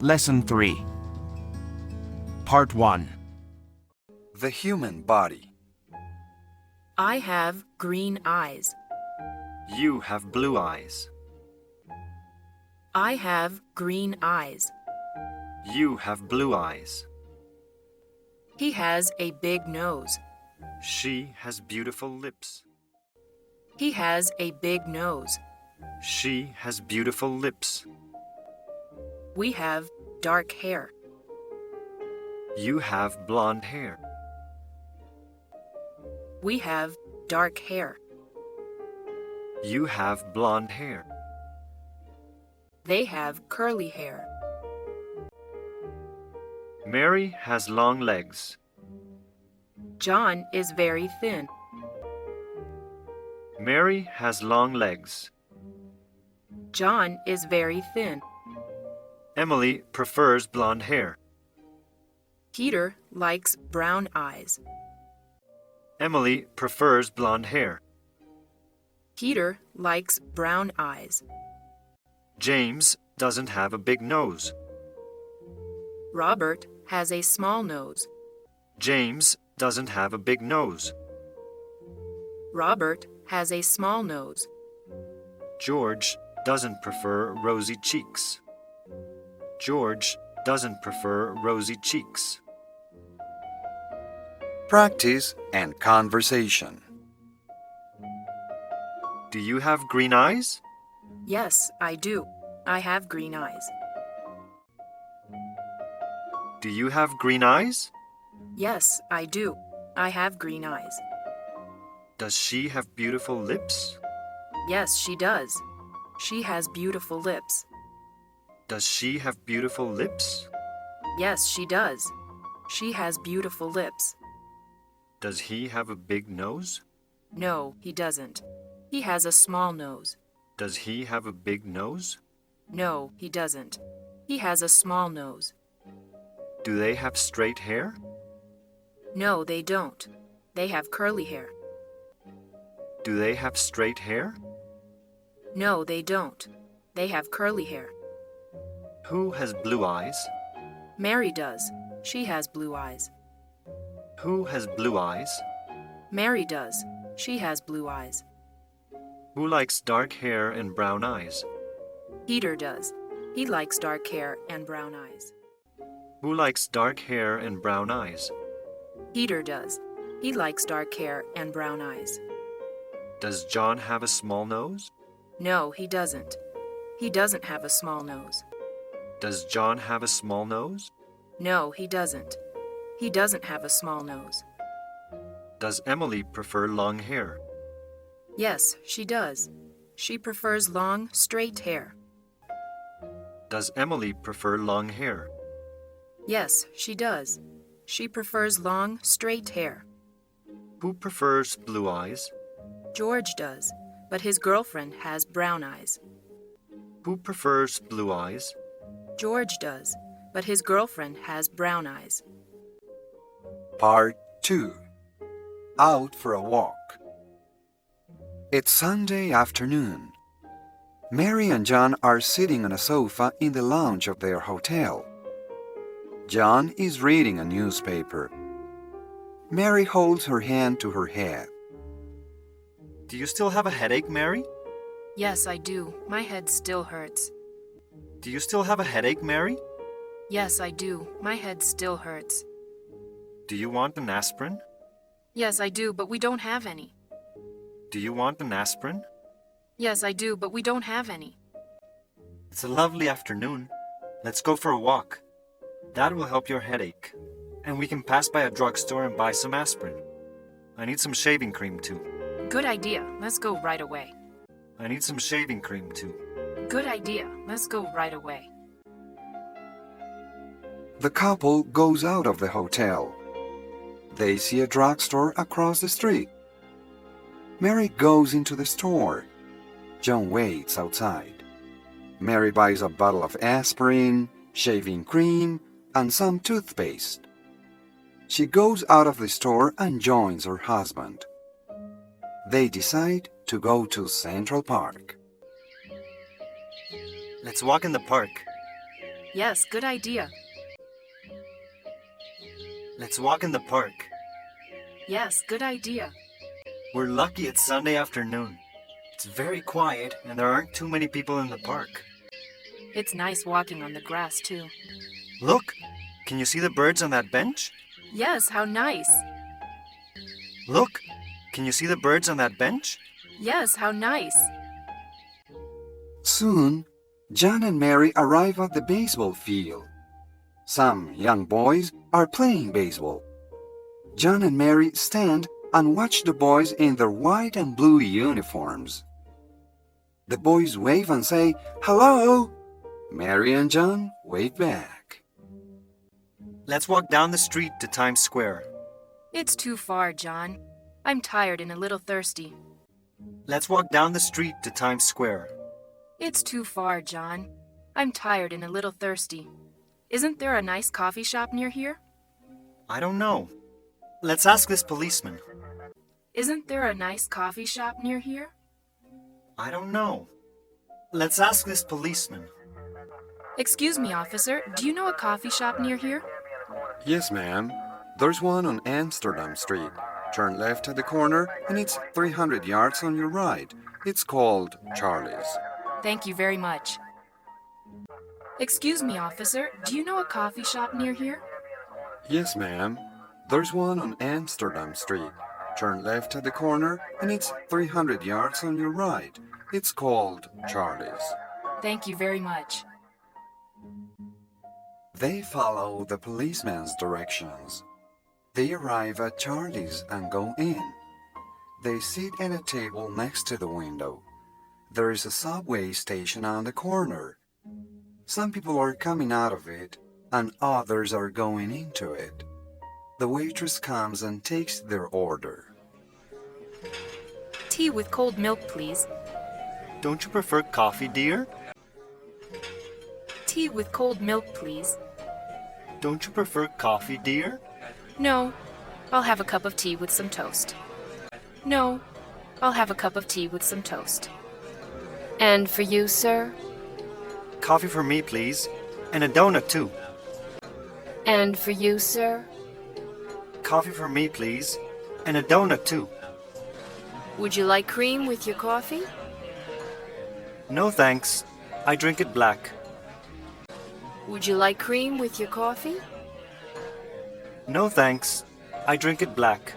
Lesson 3. Part 1. The human body. I have green eyes. You have blue eyes. I have green eyes. You have blue eyes. He has a big nose. She has beautiful lips. He has a big nose. She has beautiful lips. We have dark hair. You have blonde hair. We have dark hair. You have blonde hair. They have curly hair. Mary has long legs. John is very thin. Mary has long legs. John is very thin. Emily prefers blonde hair. Peter likes brown eyes. Emily prefers blonde hair. Peter likes brown eyes. James doesn't have a big nose. Robert has a small nose. James doesn't have a big nose. Robert has a small nose. George doesn't prefer rosy cheeks. George doesn't prefer rosy cheeks. Practice and conversation. Do you have green eyes? Yes, I do. I have green eyes. Do you have green eyes? Yes, I do. I have green eyes. Does she have beautiful lips? Yes, she does. She has beautiful lips. Does she have beautiful lips? Yes, she does. She has beautiful lips. Does he have a big nose? No, he doesn't. He has a small nose. Does he have a big nose? No, he doesn't. He has a small nose. Do they have straight hair? No, they don't. They have curly hair. Do they have straight hair? No, they don't. They have curly hair. Who has blue eyes? Mary does. She has blue eyes. Who has blue eyes? Mary does. She has blue eyes. Who likes dark hair and brown eyes? Peter does. He likes dark hair and brown eyes. Who likes dark hair and brown eyes? Peter does. He likes dark hair and brown eyes. Does John have a small nose? No, he doesn't. He doesn't have a small nose. Does John have a small nose? No, he doesn't. He doesn't have a small nose. Does Emily prefer long hair? Yes, she does. She prefers long, straight hair. Does Emily prefer long hair? Yes, she does. She prefers long, straight hair. Who prefers blue eyes? George does, but his girlfriend has brown eyes. Who prefers blue eyes? George does, but his girlfriend has brown eyes. Part 2. Out for a walk. It's Sunday afternoon. Mary and John are sitting on a sofa in the lounge of their hotel. John is reading a newspaper. Mary holds her hand to her head. Do you still have a headache, Mary? Yes, I do. My head still hurts. Do you still have a headache, Mary? Yes, I do. My head still hurts. Do you want an aspirin? Yes, I do, but we don't have any. Do you want an aspirin? Yes, I do, but we don't have any. It's a lovely afternoon. Let's go for a walk. That will help your headache. And we can pass by a drugstore and buy some aspirin. I need some shaving cream too. Good idea. Let's go right away. I need some shaving cream too. Good idea. Let's go right away. The couple goes out of the hotel. They see a drugstore across the street. Mary goes into the store. John waits outside. Mary buys a bottle of aspirin, shaving cream, and some toothpaste. She goes out of the store and joins her husband. They decide to go to Central Park. Let's walk in the park. Yes, good idea. Let's walk in the park. Yes, good idea. We're lucky it's Sunday afternoon. It's very quiet and there aren't too many people in the park. It's nice walking on the grass, too. Look! Can you see the birds on that bench? Yes, how nice. Look! Can you see the birds on that bench? Yes, how nice. Soon, John and Mary arrive at the baseball field. Some young boys are playing baseball. John and Mary stand and watch the boys in their white and blue uniforms. The boys wave and say, "Hello!" Mary and John wave back. Let's walk down the street to Times Square. It's too far, John. I'm tired and a little thirsty. Let's walk down the street to Times Square. It's too far, John. I'm tired and a little thirsty. Isn't there a nice coffee shop near here? I don't know. Let's ask this policeman. Isn't there a nice coffee shop near here? I don't know. Let's ask this policeman. Excuse me, officer. Do you know a coffee shop near here? Yes, ma'am. There's one on Amsterdam Street. Turn left at the corner and it's 300 yards on your right. It's called Charlie's. Thank you very much. Excuse me, officer. Do you know a coffee shop near here? Yes, ma'am. There's one on Amsterdam Street. Turn left at the corner and it's 300 yards on your right. It's called Charlie's. Thank you very much. They follow the policeman's directions. They arrive at Charlie's and go in. They sit at a table next to the window. There is a subway station on the corner. Some people are coming out of it and others are going into it. The waitress comes and takes their order. Tea with cold milk, please. Don't you prefer coffee, dear? Tea with cold milk, please. Don't you prefer coffee, dear? No, I'll have a cup of tea with some toast. No, I'll have a cup of tea with some toast. And for you, sir? Coffee for me, please. And a donut, too. And for you, sir? Coffee for me, please. And a donut, too. Would you like cream with your coffee? No, thanks. I drink it black. Would you like cream with your coffee? No, thanks. I drink it black.